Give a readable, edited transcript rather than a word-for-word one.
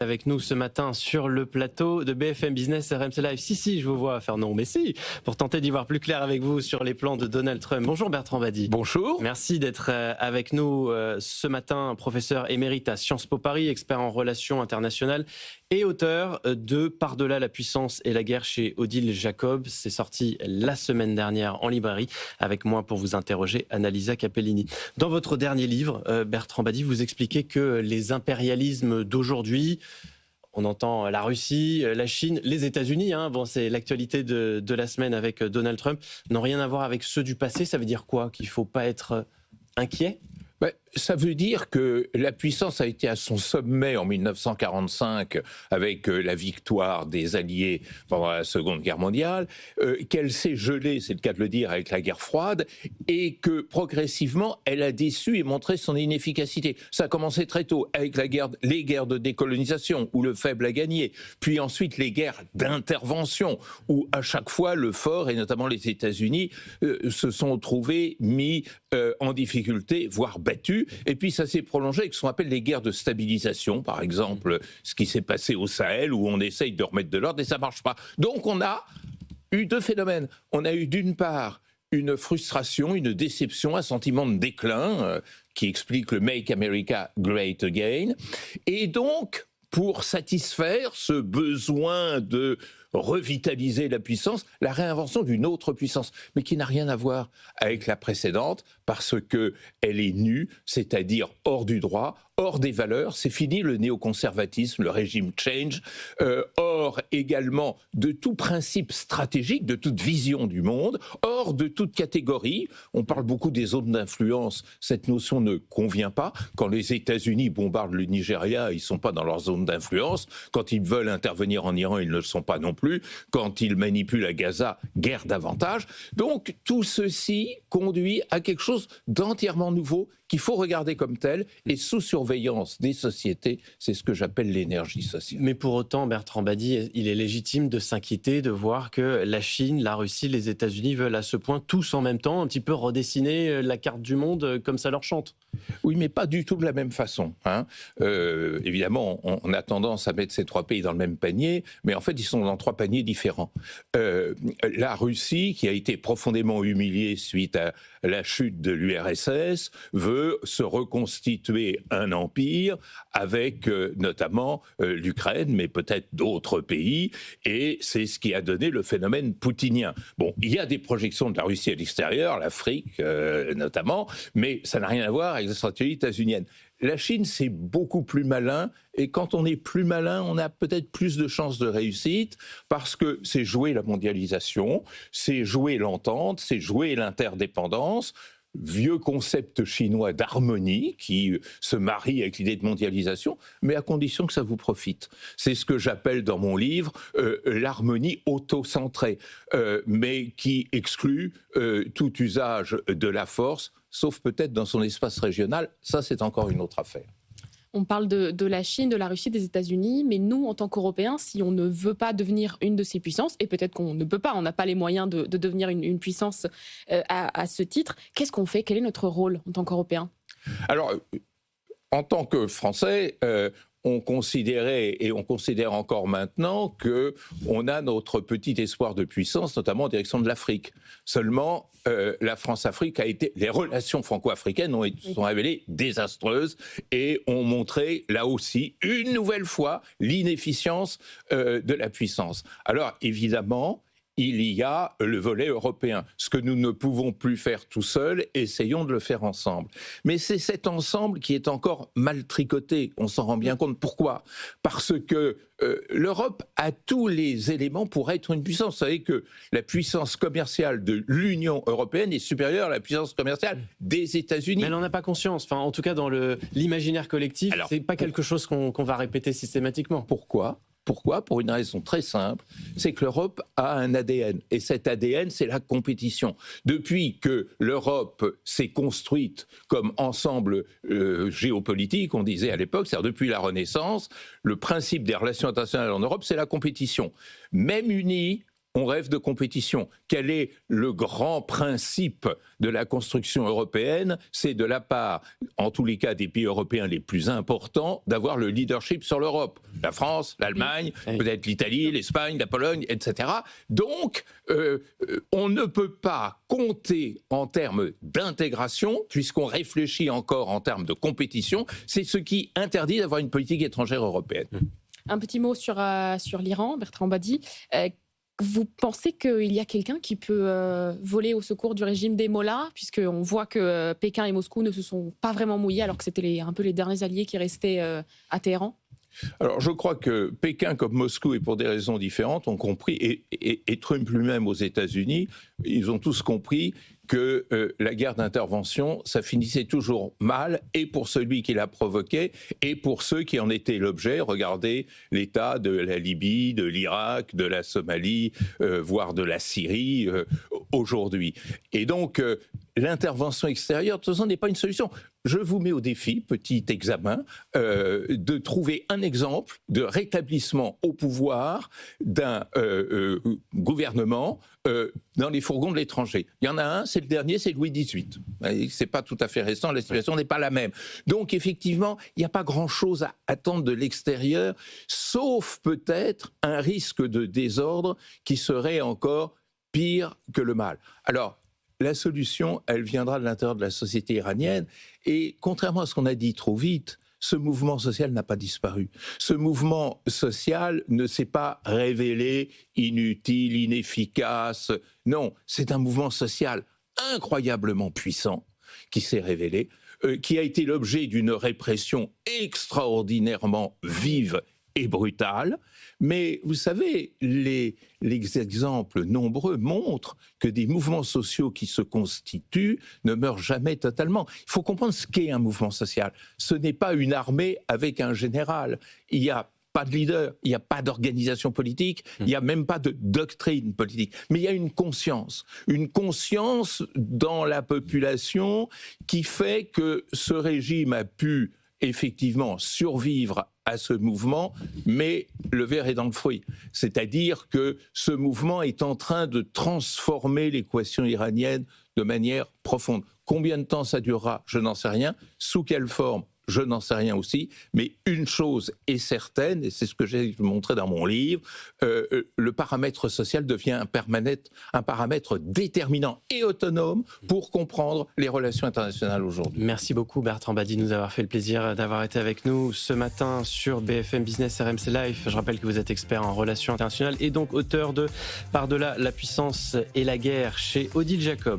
Avec nous ce matin sur le plateau de BFM Business RMC Live. Si, je vous vois faire non, mais si, pour tenter d'y voir plus clair avec vous sur les plans de Donald Trump. Bonjour Bertrand Badi. Bonjour. Merci d'être avec nous ce matin, professeur émérite à Sciences Po Paris, expert en relations internationales et auteur de Par-delà la puissance et la guerre chez Odile Jacob. C'est sorti la semaine dernière en librairie. Avec moi pour vous interroger, Annalisa Capellini. Dans votre dernier livre, Bertrand Badi, vous expliquez que les impérialismes d'aujourd'hui, on entend la Russie, la Chine, les États-Unis, bon, c'est l'actualité de la semaine avec Donald Trump, n'ont rien à voir avec ceux du passé. Ça veut dire quoi? Qu'il ne faut pas être inquiet? Ça veut dire que la puissance a été à son sommet en 1945 avec la victoire des Alliés pendant la Seconde Guerre mondiale, qu'elle s'est gelée, c'est le cas de le dire, avec la guerre froide, et que progressivement, elle a déçu et montré son inefficacité. Ça a commencé très tôt avec les guerres de décolonisation, où le faible a gagné, puis ensuite les guerres d'intervention, où à chaque fois le fort, et notamment les États-Unis, se sont trouvés mis en difficulté, voire battus. Et puis ça s'est prolongé avec ce qu'on appelle les guerres de stabilisation, par exemple ce qui s'est passé au Sahel, où on essaye de remettre de l'ordre et ça ne marche pas. Donc on a eu deux phénomènes. On a eu d'une part une frustration, une déception, un sentiment de déclin qui explique le Make America Great Again. Et donc, pour satisfaire ce besoin de revitaliser la puissance, la réinvention d'une autre puissance, mais qui n'a rien à voir avec la précédente, parce qu'elle est nue, c'est-à-dire hors du droit, hors des valeurs. C'est fini le néoconservatisme, le régime change, hors également de tout principe stratégique, de toute vision du monde, hors de toute catégorie. On parle beaucoup des zones d'influence, cette notion ne convient pas. Quand les États-Unis bombardent le Nigeria, ils ne sont pas dans leur zone d'influence. Quand ils veulent intervenir en Iran, ils ne le sont pas non plus. Quand ils manipulent à Gaza, guère davantage. Donc tout ceci conduit à quelque chose d'entièrement nouveau qu'il faut regarder comme tel et sous surveillance des sociétés. C'est ce que j'appelle l'énergie sociale. Mais pour autant, Bertrand Badi, il est légitime de s'inquiéter, de voir que la Chine, la Russie, les États-Unis veulent à ce point tous en même temps un petit peu redessiner la carte du monde comme ça leur chante. Oui, mais pas du tout de la même façon. Évidemment, on a tendance à mettre ces trois pays dans le même panier, mais en fait, ils sont dans trois paniers différents. La Russie, qui a été profondément humiliée suite à la chute de l'URSS, veut se reconstituer un empire avec notamment l'Ukraine, mais peut-être d'autres pays, et c'est ce qui a donné le phénomène poutinien. Bon, il y a des projections de la Russie à l'extérieur, l'Afrique notamment, mais ça n'a rien à voir avec la stratégie états-unienne. La Chine, c'est beaucoup plus malin, et quand on est plus malin, on a peut-être plus de chances de réussite, parce que c'est jouer la mondialisation, c'est jouer l'entente, c'est jouer l'interdépendance. Vieux concept chinois d'harmonie qui se marie avec l'idée de mondialisation, mais à condition que ça vous profite. C'est ce que j'appelle dans mon livre l'harmonie auto-centrée, mais qui exclut tout usage de la force, sauf peut-être dans son espace régional. Ça, c'est encore une autre affaire. On parle de la Chine, de la Russie, des États-Unis, mais nous, en tant qu'Européens, si on ne veut pas devenir une de ces puissances, et peut-être qu'on ne peut pas, on n'a pas les moyens de devenir une puissance à ce titre, qu'est-ce qu'on fait? Quel est notre rôle en tant qu'Européens? Alors, en tant que Français, on considérait, et on considère encore maintenant, qu'on a notre petit espoir de puissance, notamment en direction de l'Afrique. Seulement, la France-Afrique les relations franco-africaines sont révélées désastreuses et ont montré, là aussi, une nouvelle fois, l'inefficience de la puissance. Alors, évidemment, il y a le volet européen. Ce que nous ne pouvons plus faire tout seuls, essayons de le faire ensemble. Mais c'est cet ensemble qui est encore mal tricoté, on s'en rend bien compte. Pourquoi ? Parce que l'Europe a tous les éléments pour être une puissance. Vous savez que la puissance commerciale de l'Union européenne est supérieure à la puissance commerciale des États-Unis. Mais elle n'en a pas conscience. Enfin, en tout cas, dans l'imaginaire collectif, ce n'est pas quelque chose qu'on va répéter systématiquement. Pourquoi ? Pour une raison très simple, c'est que l'Europe a un ADN. Et cet ADN, c'est la compétition. Depuis que l'Europe s'est construite comme ensemble géopolitique, on disait à l'époque, c'est-à-dire depuis la Renaissance, le principe des relations internationales en Europe, c'est la compétition. Même unie, on rêve de compétition. Quel est le grand principe de la construction européenne? C'est de la part, en tous les cas des pays européens les plus importants, d'avoir le leadership sur l'Europe. La France, l'Allemagne, peut-être l'Italie, l'Espagne, la Pologne, etc. Donc, on ne peut pas compter en termes d'intégration, puisqu'on réfléchit encore en termes de compétition. C'est ce qui interdit d'avoir une politique étrangère européenne. Un petit mot sur l'Iran, Bertrand Badi. Vous pensez qu'il y a quelqu'un qui peut voler au secours du régime des mollahs, puisqu'on voit que Pékin et Moscou ne se sont pas vraiment mouillés, alors que c'était un peu les derniers alliés qui restaient à Téhéran? Alors, je crois que Pékin comme Moscou, et pour des raisons différentes, ont compris, et Trump lui-même aux États-Unis, ils ont tous compris que la guerre d'intervention, ça finissait toujours mal, et pour celui qui la provoquait, et pour ceux qui en étaient l'objet. Regardez l'état de la Libye, de l'Irak, de la Somalie, voire de la Syrie aujourd'hui. Et donc, l'intervention extérieure, de toute façon, n'est pas une solution. Je vous mets au défi, petit examen, de trouver un exemple de rétablissement au pouvoir d'un gouvernement dans les fourgons de l'étranger. Il y en a un, c'est le dernier, c'est Louis XVIII. C'est pas tout à fait récent, la situation n'est pas la même. Donc effectivement, il n'y a pas grand-chose à attendre de l'extérieur, sauf peut-être un risque de désordre qui serait encore pire que le mal. Alors, la solution, elle viendra de l'intérieur de la société iranienne. Et contrairement à ce qu'on a dit trop vite, ce mouvement social n'a pas disparu. Ce mouvement social ne s'est pas révélé inutile, inefficace. Non, c'est un mouvement social incroyablement puissant qui s'est révélé, qui a été l'objet d'une répression extraordinairement vive et brutale. Mais vous savez, les exemples nombreux montrent que des mouvements sociaux qui se constituent ne meurent jamais totalement. Il faut comprendre ce qu'est un mouvement social. Ce n'est pas une armée avec un général. Il n'y a pas de leader, il n'y a pas d'organisation politique, il n'y a même pas de doctrine politique. Mais il y a une conscience dans la population qui fait que ce régime a pu effectivement survivre à ce mouvement, mais le verre est dans le fruit. C'est-à-dire que ce mouvement est en train de transformer l'équation iranienne de manière profonde. Combien de temps ça durera, je n'en sais rien. Sous quelle forme, je n'en sais rien aussi. Mais une chose est certaine, et c'est ce que j'ai montré dans mon livre, le paramètre social devient un paramètre déterminant et autonome pour comprendre les relations internationales aujourd'hui. Merci beaucoup Bertrand Badi de nous avoir fait le plaisir d'avoir été avec nous ce matin sur BFM Business RMC Live. Je rappelle que vous êtes expert en relations internationales et donc auteur de Par-delà la puissance et la guerre chez Odile Jacob.